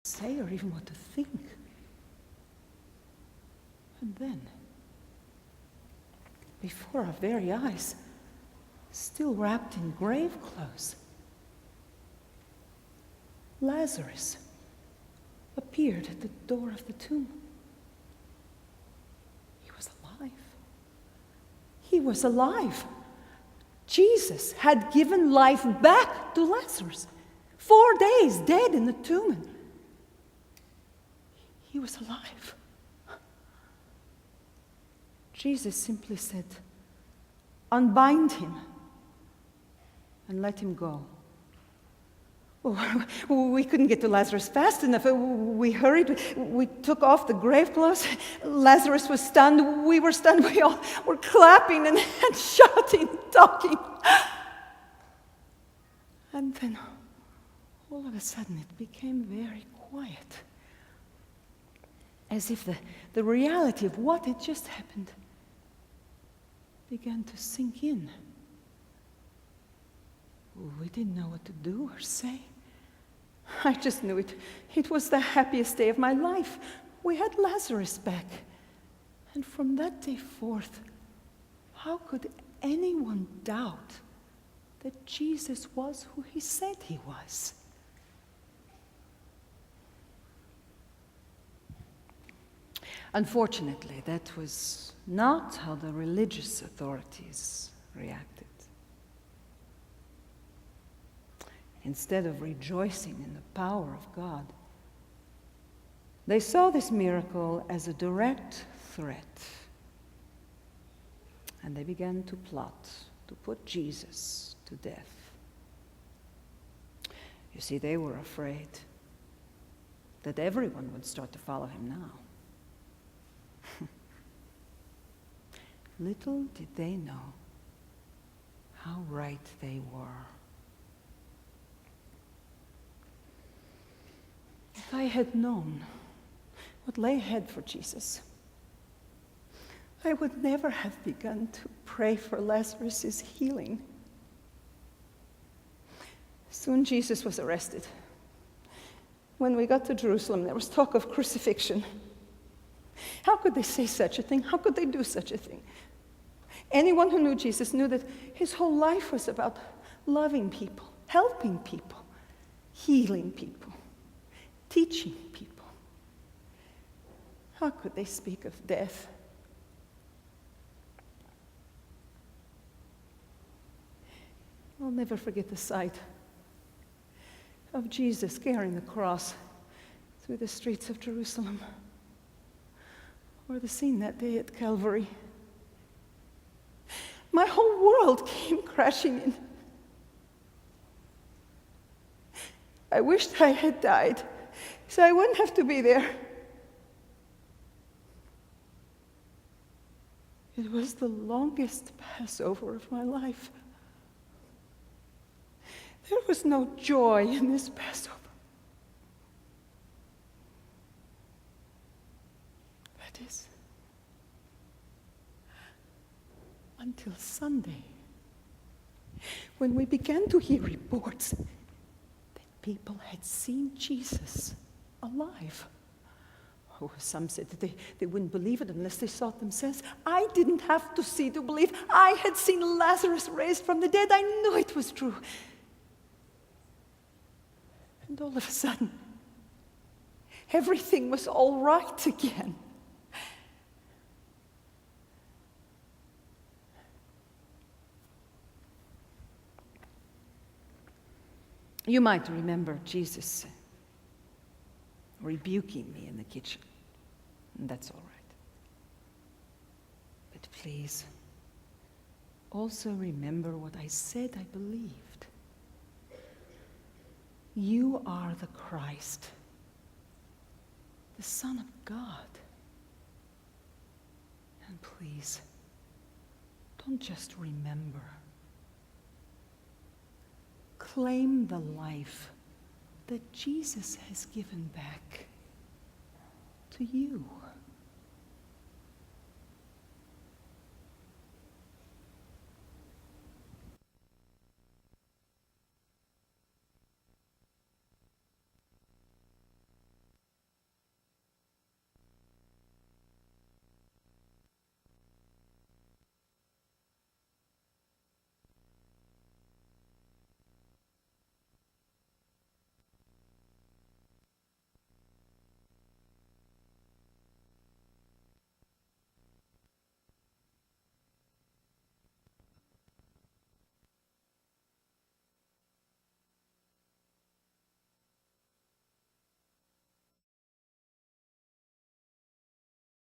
say or even what to think. And then, before our very eyes, still wrapped in grave clothes, Lazarus appeared at the door of the tomb. He was alive. He was alive. Jesus had given life back to Lazarus. 4 days dead in the tomb. And he was alive. Jesus simply said, "Unbind him and let him go." We couldn't get to Lazarus fast enough. We hurried. We took off the grave clothes. Lazarus was stunned. We were stunned. We all were clapping and shouting, talking. And then, all of a sudden, it became very quiet. As if the reality of what had just happened began to sink in. We didn't know what to do or say. I just knew it. It was the happiest day of my life. We had Lazarus back. And from that day forth, how could anyone doubt that Jesus was who he said he was? Unfortunately, that was not how the religious authorities reacted. Instead of rejoicing in the power of God, they saw this miracle as a direct threat. And they began to plot to put Jesus to death. You see, they were afraid that everyone would start to follow him now. Little did they know how right they were. If I had known what lay ahead for Jesus, I would never have begun to pray for Lazarus' healing. Soon Jesus was arrested. When we got to Jerusalem, there was talk of crucifixion. How could they say such a thing? How could they do such a thing? Anyone who knew Jesus knew that his whole life was about loving people, helping people, healing people, teaching people. How could they speak of death? I'll never forget the sight of Jesus carrying the cross through the streets of Jerusalem, or the scene that day at Calvary. My whole world came crashing in. I wished I had died, so I wouldn't have to be there. It was the longest Passover of my life. There was no joy in this Passover. That is, until Sunday, when we began to hear reports that people had seen Jesus alive. Oh, some said that they wouldn't believe it unless they saw it themselves. I didn't have to see to believe. I had seen Lazarus raised from the dead. I knew it was true. And all of a sudden, everything was all right again. You might remember Jesus rebuking me in the kitchen, and that's all right. But please, also remember what I said I believed. You are the Christ, the Son of God. And please, don't just remember. Claim the life that Jesus has given back to you.